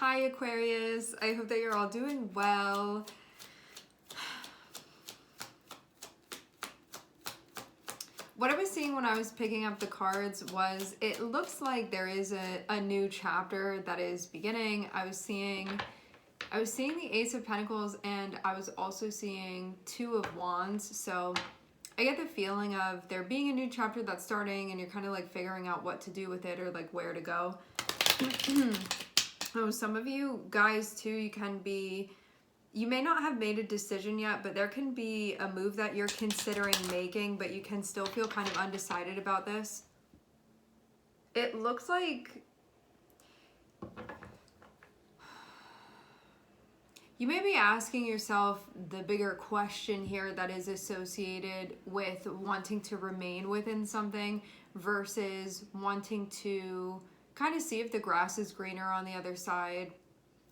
Hi Aquarius, I hope that you're all doing well. What I was seeing when I was picking up the cards was it looks like there is a new chapter that is beginning. I was seeing the Ace of Pentacles, and I was also seeing Two of Wands. So I get the feeling of there being a new chapter that's starting and you're kind of like figuring out what to do with it or like where to go. Oh, some of you guys too, you may not have made a decision yet, but there can be a move that you're considering making, but you can still feel kind of undecided about this. It looks like you may be asking yourself the bigger question here that is associated with wanting to remain within something versus wanting to kind of see if the grass is greener on the other side.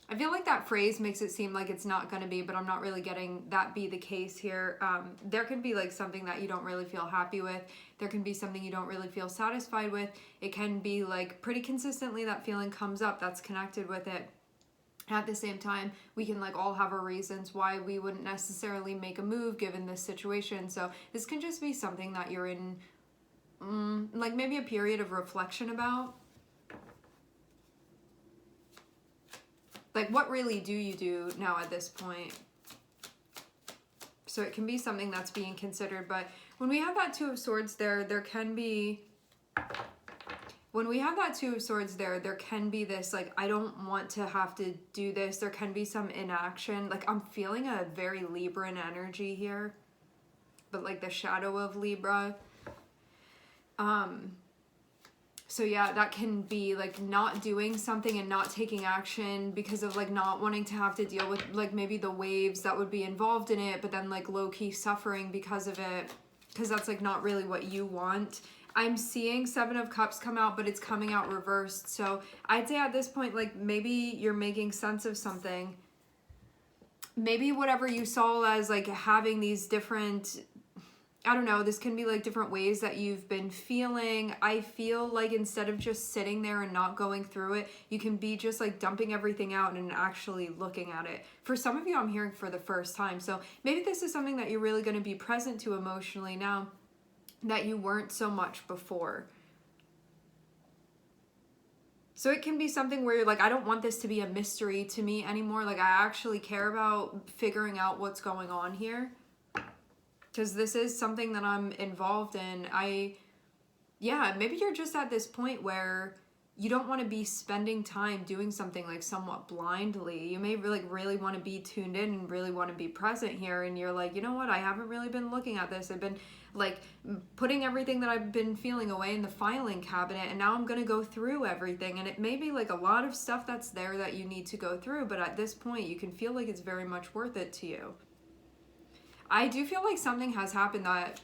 I feel like that phrase makes it seem like it's not going to be, but I'm not really getting that be the case here. There can be like something that you don't really feel happy with. There can be something you don't really feel satisfied with. It can be like pretty consistently that feeling comes up that's connected with it. At the same time, we can like all have our reasons why we wouldn't necessarily make a move given this situation. So this can just be something that you're in like maybe a period of reflection about. Like, what really do you do now at this point? So it can be something that's being considered. But when we have that Two of Swords there can be... When we have that Two of Swords there can be this, like, I don't want to have to do this. There can be some inaction. Like, I'm feeling a very Libran energy here. But, like, the shadow of Libra. So yeah, that can be like not doing something and not taking action because of like not wanting to have to deal with like maybe the waves that would be involved in it, but then like low-key suffering because of it, because that's like not really what you want. I'm seeing Seven of Cups come out, but it's coming out reversed. So I'd say at this point, like maybe you're making sense of something. Maybe whatever you saw as like having these different... I don't know, this can be like different ways that you've been feeling. I feel like instead of just sitting there and not going through it, you can be just like dumping everything out and actually looking at it. For some of you, I'm hearing for the first time. So maybe this is something that you're really going to be present to emotionally now that you weren't so much before. So it can be something where you're like, I don't want this to be a mystery to me anymore. Like I actually care about figuring out what's going on here. Because this is something that I'm involved in. Yeah, maybe you're just at this point where you don't want to be spending time doing something like somewhat blindly. You may really want to be tuned in and really want to be present here. And you're like, you know what? I haven't really been looking at this. I've been like putting everything that I've been feeling away in the filing cabinet. And now I'm going to go through everything. And it may be like a lot of stuff that's there that you need to go through. But at this point, you can feel like it's very much worth it to you. I do feel like something has happened that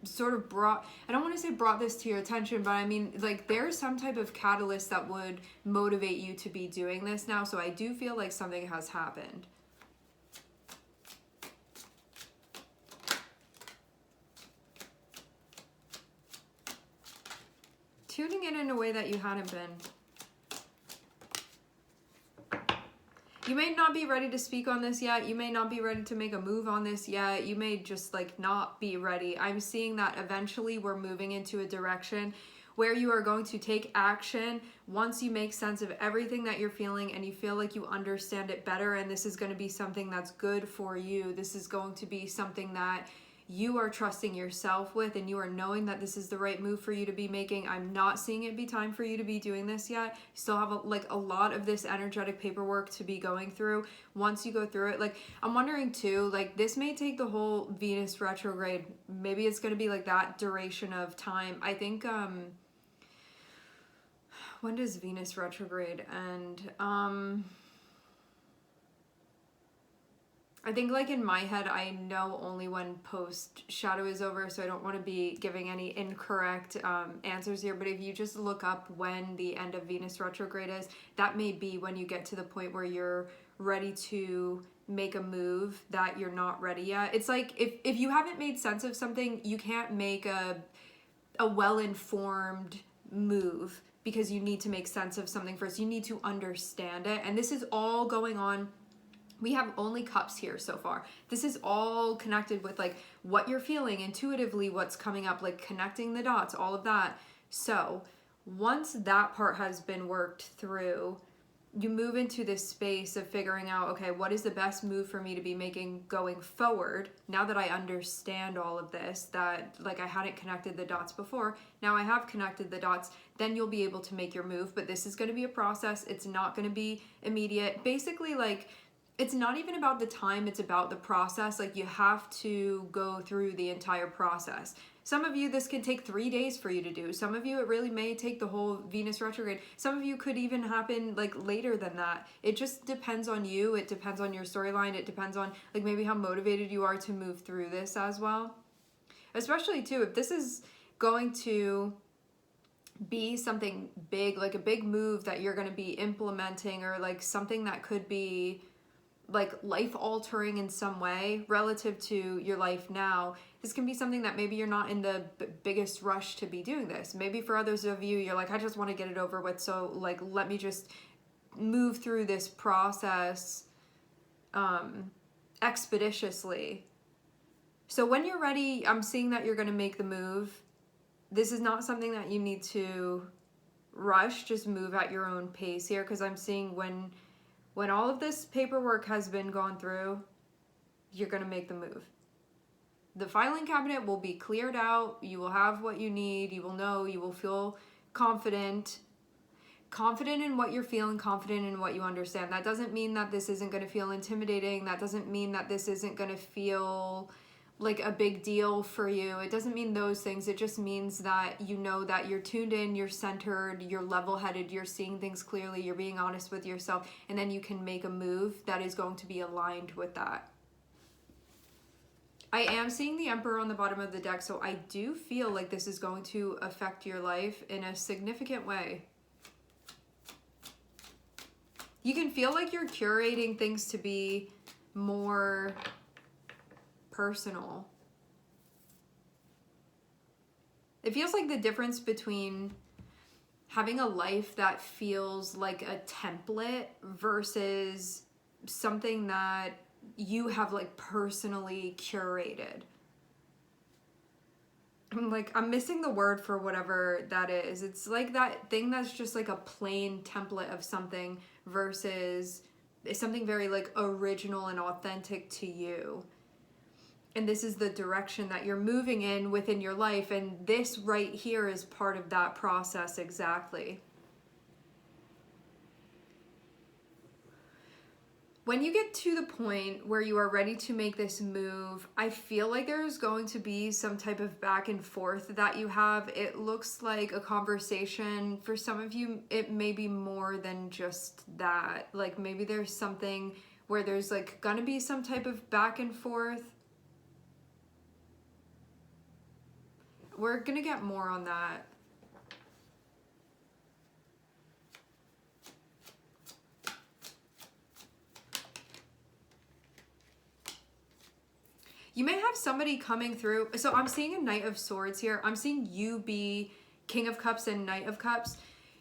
sort of brought, I don't want to say brought this to your attention, but I mean, like there's some type of catalyst that would motivate you to be doing this now. So I do feel like something has happened. Tuning in a way that you hadn't been. You may not be ready to speak on this yet. You may not be ready to make a move on this yet. You may just like not be ready. I'm seeing that eventually we're moving into a direction where you are going to take action once you make sense of everything that you're feeling and you feel like you understand it better. And this is going to be something that's good for you. This is going to be something that you are trusting yourself with and you are knowing that this is the right move for you to be making. I'm not seeing it be time for you to be doing this yet. You still have a lot of this energetic paperwork to be going through. Once you go through it, like I'm wondering too, like this may take the whole Venus retrograde. Maybe it's going to be like that duration of time. I think when does Venus retrograde end? I think like in my head, I know only when post shadow is over, so I don't want to be giving any incorrect answers here. But if you just look up when the end of Venus retrograde is, that may be when you get to the point where you're ready to make a move that you're not ready yet. It's like if you haven't made sense of something, you can't make a well-informed move because you need to make sense of something first. You need to understand it. And this is all going on. We have only cups here so far. This is all connected with like what you're feeling intuitively, what's coming up, like connecting the dots, all of that. So once that part has been worked through, you move into this space of figuring out, okay, what is the best move for me to be making going forward? Now that I understand all of this, that like I hadn't connected the dots before, now I have connected the dots, then you'll be able to make your move. But this is going to be a process. It's not going to be immediate. Basically, like, it's not even about the time, it's about the process. Like, you have to go through the entire process. Some of you, this could take 3 days for you to do. Some of you, it really may take the whole Venus retrograde. Some of you could even happen like later than that. It just depends on you. It depends on your storyline. It depends on like maybe how motivated you are to move through this as well. Especially too, if this is going to be something big, like a big move that you're going to be implementing, or like something that could be like life altering in some way relative to your life now. This can be something that maybe you're not in the biggest rush to be doing this. Maybe for others of you, you're like, I just want to get it over with. So like, let me just move through this process expeditiously. So when you're ready, I'm seeing that you're going to make the move. This is not something that you need to rush. Just move at your own pace here, because I'm seeing when all of this paperwork has been gone through, you're going to make the move. The filing cabinet will be cleared out. You will have what you need. You will know. You will feel confident. Confident in what you're feeling, confident in what you understand. That doesn't mean that this isn't going to feel intimidating. That doesn't mean that this isn't going to feel like a big deal for you. It doesn't mean those things. It just means that you know that you're tuned in, you're centered, you're level-headed, you're seeing things clearly, you're being honest with yourself, and then you can make a move that is going to be aligned with that. I am seeing the Emperor on the bottom of the deck, so I do feel like this is going to affect your life in a significant way. You can feel like you're curating things to be more personal. It feels like the difference between having a life that feels like a template versus something that you have like personally curated. I'm missing the word for whatever that is. It's like that thing that's just like a plain template of something versus something very like original and authentic to you. And this is the direction that you're moving in within your life. And this right here is part of that process exactly. When you get to the point where you are ready to make this move, I feel like there's going to be some type of back and forth that you have. It looks like a conversation. For some of you, it may be more than just that. Like maybe there's something where there's like gonna be some type of back and forth. We're gonna get more on that. You may have somebody coming through. So I'm seeing a Knight of Swords here. I'm seeing you be King of Cups and Knight of Cups.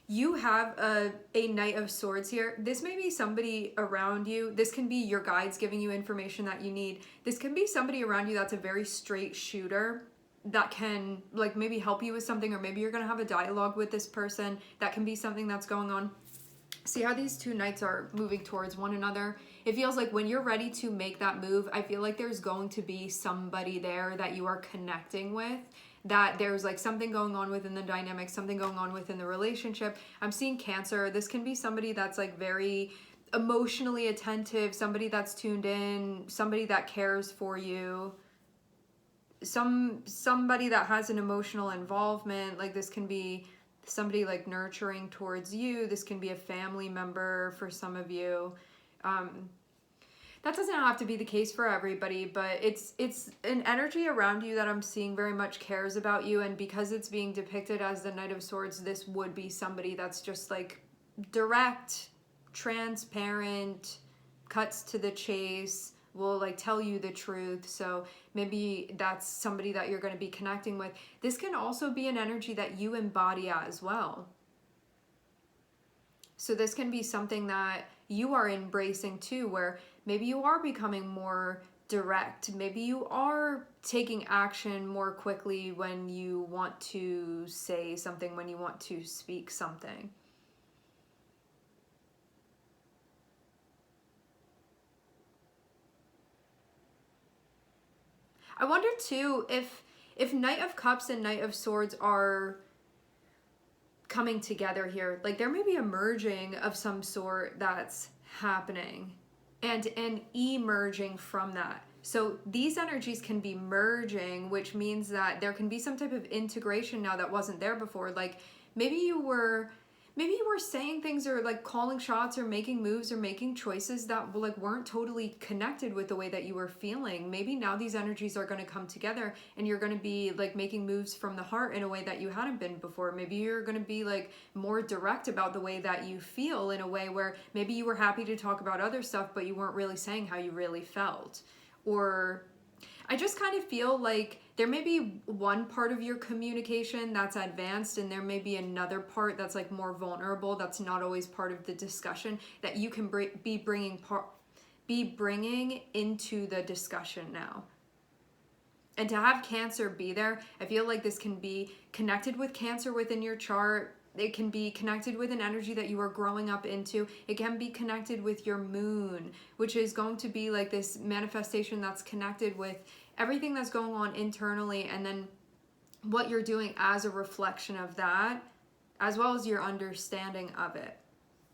You have a Knight of Swords here. This may be somebody around you. This can be your guides giving you information that you need. This can be somebody around you that's a very straight shooter that can like maybe help you with something, or maybe you're gonna have a dialogue with this person. That can be something that's going on. See how these two knights are moving towards one another? It feels like when you're ready to make that move, I feel like there's going to be somebody there that you are connecting with, that there's like something going on within the dynamic, something going on within the relationship. I'm seeing Cancer. This can be somebody that's like very emotionally attentive, somebody that's tuned in, somebody that cares for you. Somebody that has an emotional involvement. Like this can be somebody like nurturing towards you. This can be a family member for some of you. That doesn't have to be the case for everybody, but it's an energy around you that I'm seeing very much cares about you. And because it's being depicted as the Knight of Swords, this would be somebody that's just like direct, transparent, cuts to the chase, will like tell you the truth. So maybe that's somebody that you're going to be connecting with. This can also be an energy that you embody as well. So this can be something that you are embracing too, where maybe you are becoming more direct. Maybe you are taking action more quickly when you want to say something, when you want to speak something. I wonder too if Knight of Cups and Knight of Swords are coming together here. Like there may be a merging of some sort that's happening and emerging from that. So these energies can be merging, which means that there can be some type of integration now that wasn't there before. Like maybe you were saying things or like calling shots or making moves or making choices that like weren't totally connected with the way that you were feeling. Maybe now these energies are going to come together and you're going to be like making moves from the heart in a way that you hadn't been before. Maybe you're going to be like more direct about the way that you feel in a way where maybe you were happy to talk about other stuff, but you weren't really saying how you really felt. Or I just kind of feel like there may be one part of your communication that's advanced and there may be another part that's like more vulnerable, that's not always part of the discussion, that you can be bringing into the discussion now. And to have Cancer be there, I feel like this can be connected with Cancer within your chart. It can be connected with an energy that you are growing up into. It can be connected with your moon, which is going to be like this manifestation that's connected with everything that's going on internally, and then what you're doing as a reflection of that, as well as your understanding of it.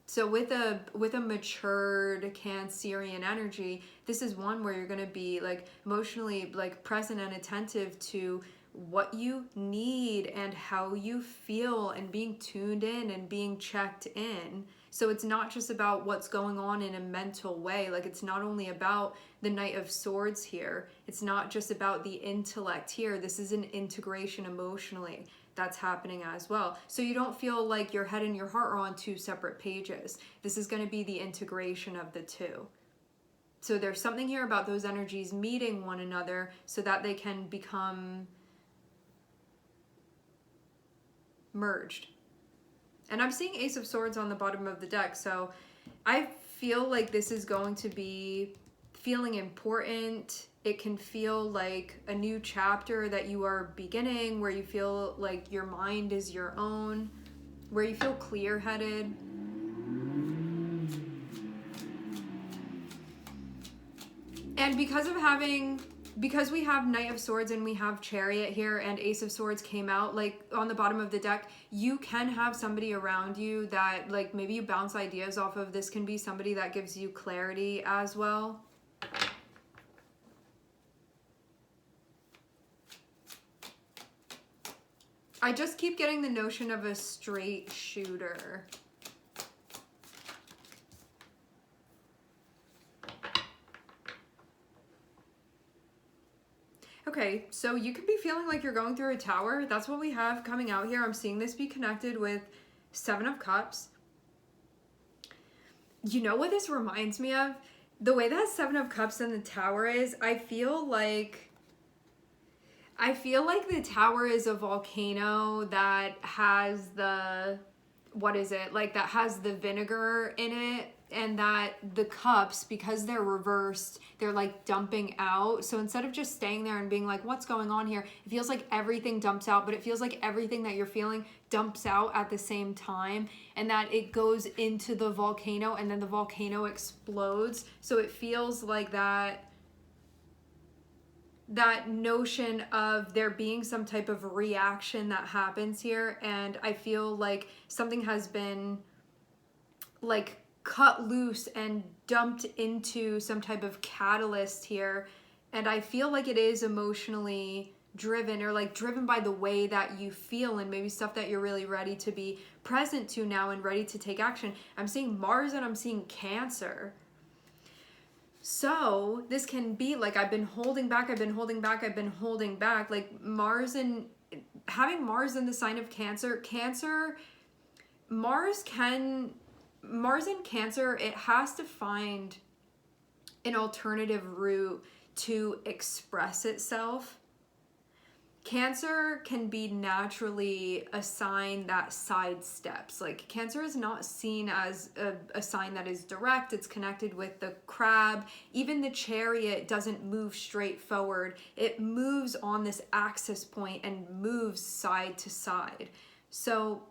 So with a matured Cancerian energy, this is one where you're going to be like emotionally like present and attentive to what you need and how you feel, and being tuned in and being checked in. So it's not just about what's going on in a mental way. Like it's not only about the Knight of Swords here. It's not just about the intellect here. This is an integration emotionally that's happening as well. So you don't feel like your head and your heart are on two separate pages. This is going to be the integration of the two. So there's something here about those energies meeting one another so that they can become merged. And I'm seeing Ace of Swords on the bottom of the deck, so I feel like this is going to be feeling important. It can feel like a new chapter that you are beginning, where you feel like your mind is your own, where you feel clear-headed. And because we have Knight of Swords and we have Chariot here and Ace of Swords came out like on the bottom of the deck, you can have somebody around you that like maybe you bounce ideas off of. This can be somebody that gives you clarity as well. I just keep getting the notion of a straight shooter. Okay, so you could be feeling like you're going through a tower. That's what we have coming out here. I'm seeing this be connected with Seven of Cups. You know what this reminds me of? The way that Seven of Cups and the tower is, I feel like the tower is a volcano that has the, what is it? Like that has the vinegar in it, and that the cups, because they're reversed, they're like dumping out. So instead of just staying there and being like, what's going on here? It feels like everything dumps out, but it feels like everything that you're feeling dumps out at the same time, and that it goes into the volcano and then the volcano explodes. So it feels like that notion of there being some type of reaction that happens here. And I feel like something has been like cut loose and dumped into some type of catalyst here. And I feel like it is emotionally driven, or like driven by the way that you feel, and maybe stuff that you're really ready to be present to now and ready to take action. I'm seeing Mars and I'm seeing Cancer. So this can be like, I've been holding back, like Mars, and having Mars in the sign of Cancer, Mars in Cancer, it has to find an alternative route to express itself. Cancer can be naturally a sign that sidesteps. Like Cancer is not seen as a sign that is direct. It's connected with the crab. Even the Chariot doesn't move straight forward. It moves on this axis point and moves side to side. So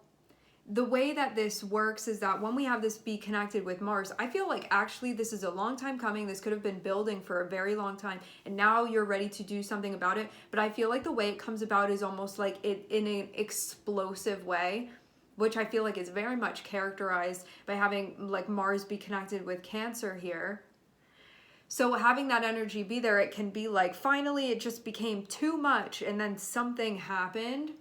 the way that this works is that when we have this be connected with Mars, I feel like actually this is a long time coming. This could have been building for a very long time, and now you're ready to do something about it. But I feel like the way it comes about is almost like it in an explosive way, which I feel like is very much characterized by having like Mars be connected with Cancer here. So having that energy be there, it can be like finally it just became too much, and then something happened.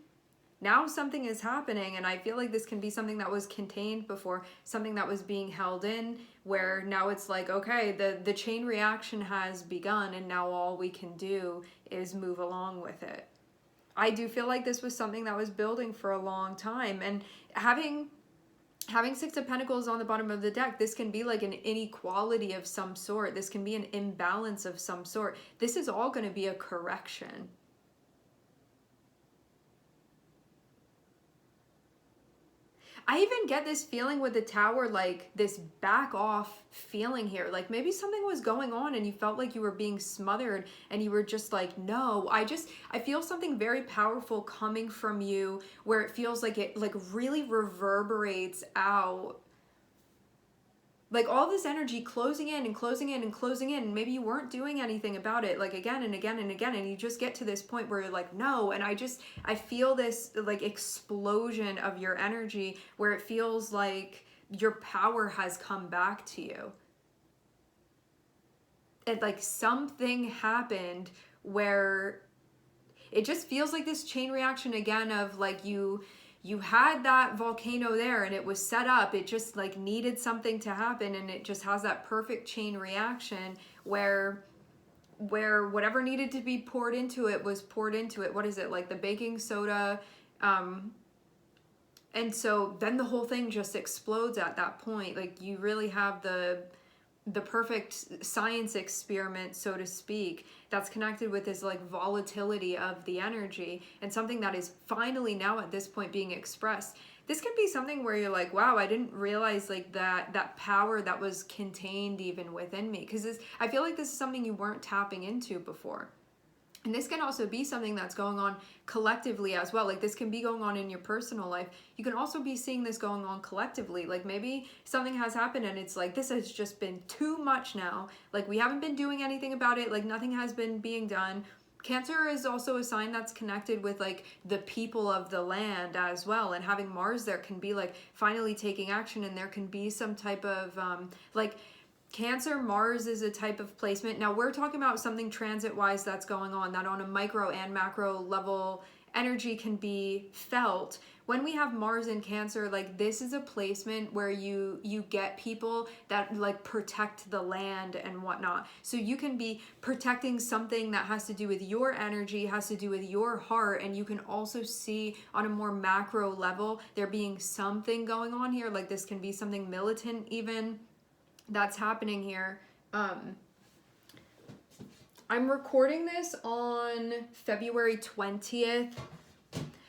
Now something is happening, and I feel like this can be something that was contained before, something that was being held in, where now it's like, okay, the chain reaction has begun, and now all we can do is move along with it. I do feel like this was something that was building for a long time, and having Six of Pentacles on the bottom of the deck, this can be like an inequality of some sort. This can be an imbalance of some sort. This is all going to be a correction. I even get this feeling with the Tower, like this back off feeling here. Like maybe something was going on and you felt like you were being smothered and you were just like, no, I feel something very powerful coming from you where it feels like it like really reverberates out. Like all this energy closing in and closing in and closing in, and maybe you weren't doing anything about it, like again and again and again, and you just get to this point where you're like, no, and I feel this like explosion of your energy where it feels like your power has come back to you. And like something happened where it just feels like this chain reaction again of like you had that volcano there and it was set up. It just like needed something to happen, and it just has that perfect chain reaction where whatever needed to be poured into it was poured into it. What is it, like the baking soda? And so then the whole thing just explodes at that point. Like you really have the perfect science experiment, so to speak, that's connected with this like volatility of the energy and something that is finally now at this point being expressed. This can be something where you're like, wow, I didn't realize like that power that was contained even within me, because I feel like this is something you weren't tapping into before. And this can also be something that's going on collectively as well. Like this can be going on in your personal life. You can also be seeing this going on collectively. Like maybe something has happened and it's like, this has just been too much now. Like we haven't been doing anything about it. Like nothing has been being done. Cancer is also a sign that's connected with like the people of the land as well. And having Mars there can be like finally taking action, and there can be some type of like Cancer, Mars is a type of placement. Now we're talking about something transit-wise that's going on, that on a micro and macro level, energy can be felt. When we have Mars in Cancer, like this is a placement where you get people that like protect the land and whatnot. So you can be protecting something that has to do with your energy, has to do with your heart, and you can also see on a more macro level there being something going on here. Like this can be something militant even that's happening here. I'm recording this on February 20th.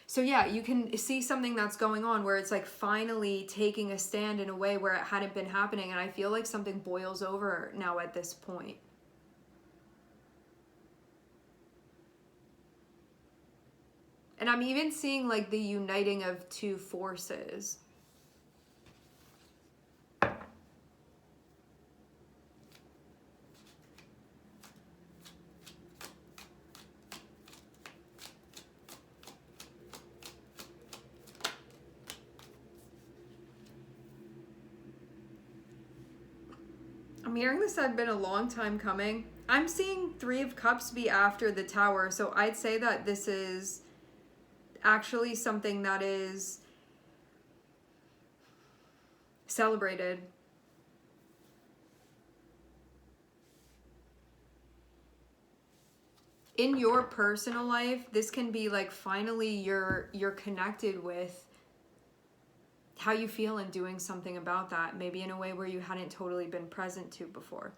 So yeah, you can see something that's going on where it's like finally taking a stand in a way where it hadn't been happening, and I feel like something boils over now at this point. And I'm even seeing like the uniting of two forces. I'm hearing this had been a long time coming. I'm seeing Three of Cups be after the Tower, so I'd say that this is actually something that is celebrated. In your personal life, this can be like finally you're connected with how you feel and doing something about that, maybe in a way where you hadn't totally been present to before.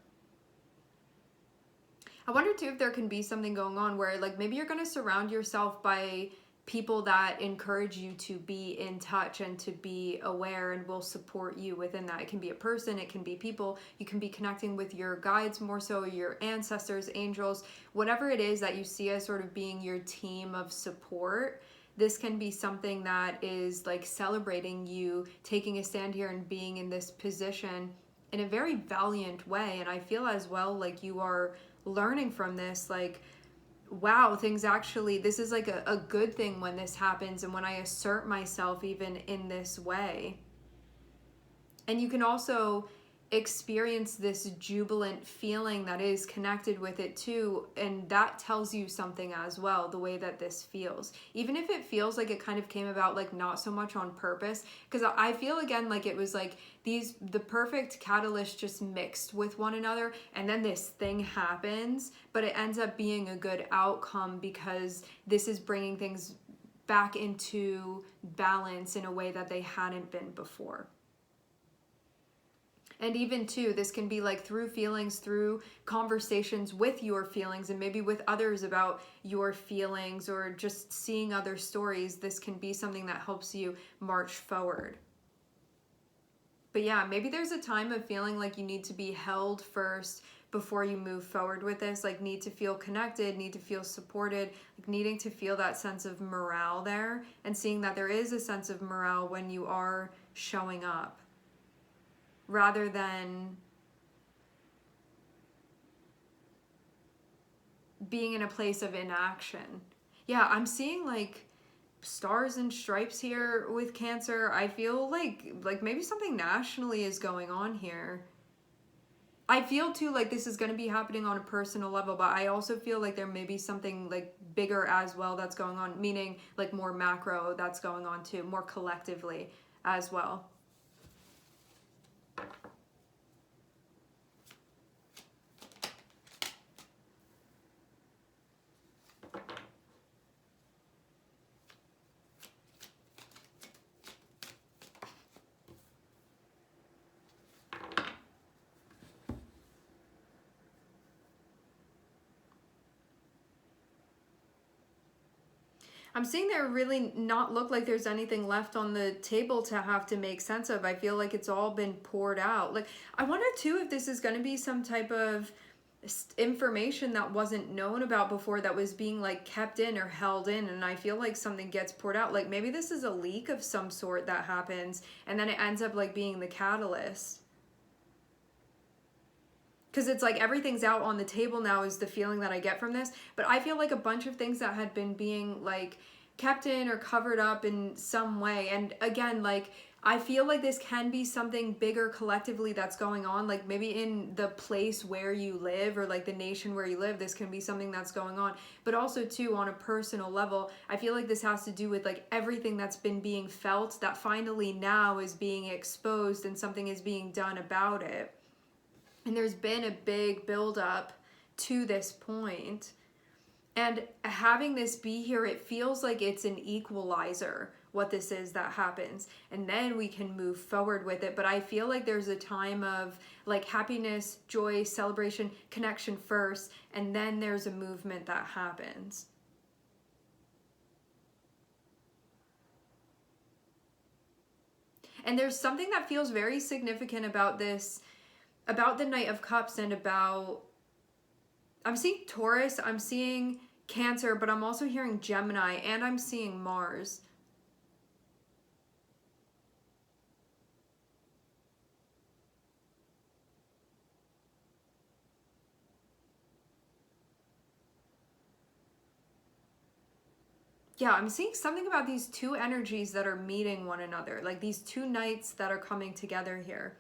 I wonder too if there can be something going on where like maybe you're going to surround yourself by people that encourage you to be in touch and to be aware and will support you within that. It can be a person, it can be people, you can be connecting with your guides more so, your ancestors, angels, whatever it is that you see as sort of being your team of support. This can be something that is like celebrating you taking a stand here and being in this position in a very valiant way. And I feel as well like you are learning from this, like, wow, things actually, this is like a good thing when this happens and when I assert myself even in this way. And you can also experience this jubilant feeling that is connected with it too, and that tells you something as well, the way that this feels, even if it feels like it kind of came about like not so much on purpose, because I feel again like it was like the perfect catalyst just mixed with one another, and then this thing happens, but it ends up being a good outcome because this is bringing things back into balance in a way that they hadn't been before. And even too, this can be like through feelings, through conversations with your feelings and maybe with others about your feelings, or just seeing other stories. This can be something that helps you march forward. But yeah, maybe there's a time of feeling like you need to be held first before you move forward with this, like need to feel connected, need to feel supported, like needing to feel that sense of morale there, and seeing that there is a sense of morale when you are showing up, rather than being in a place of inaction. Yeah, I'm seeing like stars and stripes here with Cancer. I feel like maybe something nationally is going on here. I feel too like this is going to be happening on a personal level, but I also feel like there may be something like bigger as well that's going on, meaning like more macro that's going on too, more collectively as well. I'm seeing there really not look like there's anything left on the table to have to make sense of. I feel like it's all been poured out. Like, I wonder too if this is going to be some type of information that wasn't known about before that was being like kept in or held in, and I feel like something gets poured out. Like maybe this is a leak of some sort that happens and then it ends up like being the catalyst. Because it's like everything's out on the table now is the feeling that I get from this. But I feel like a bunch of things that had been being like kept in or covered up in some way. And again, like I feel like this can be something bigger collectively that's going on. Like maybe in the place where you live or like the nation where you live, this can be something that's going on. But also too, on a personal level, I feel like this has to do with like everything that's been being felt that finally now is being exposed and something is being done about it. And there's been a big buildup to this point. And having this be here, it feels like it's an equalizer, what this is that happens. And then we can move forward with it. But I feel like there's a time of like happiness, joy, celebration, connection first. And then there's a movement that happens. And there's something that feels very significant about this, about the Knight of Cups, and about, I'm seeing Taurus, I'm seeing Cancer, but I'm also hearing Gemini, and I'm seeing Mars. Yeah, I'm seeing something about these two energies that are meeting one another, like these two knights that are coming together here.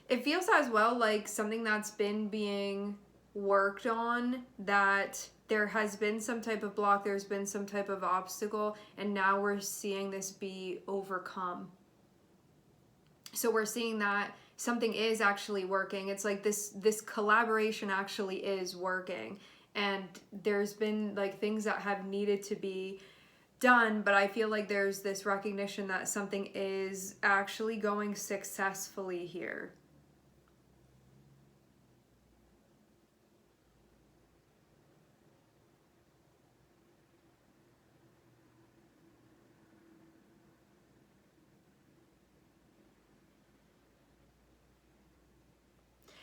It feels as well like something that's been being worked on, that there has been some type of block, there's been some type of obstacle, and now we're seeing this be overcome. So we're seeing that something is actually working. It's like this collaboration actually is working, and there's been like things that have needed to be done, but I feel like there's this recognition that something is actually going successfully here.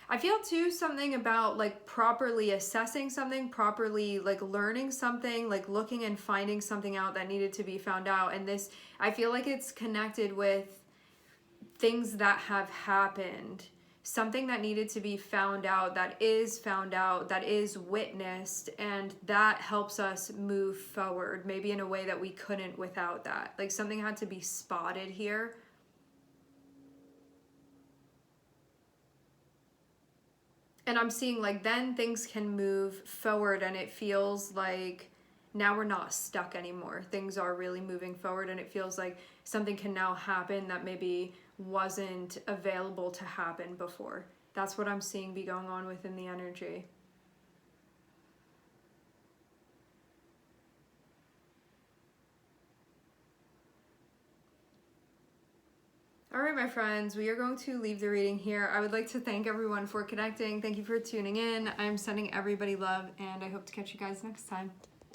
I feel too something about like properly assessing something, properly like learning something, like looking and finding something out that needed to be found out. And this, I feel like it's connected with things that have happened, something that needed to be found out, that is witnessed, and that helps us move forward, maybe in a way that we couldn't without that. Like something had to be spotted here. And I'm seeing like then things can move forward, and it feels like now we're not stuck anymore. Things are really moving forward, and it feels like something can now happen that maybe wasn't available to happen before. That's what I'm seeing be going on within the energy. All right, my friends, we are going to leave the reading here. I would like to thank everyone for connecting. Thank you for tuning in. I'm sending everybody love, and I hope to catch you guys next time.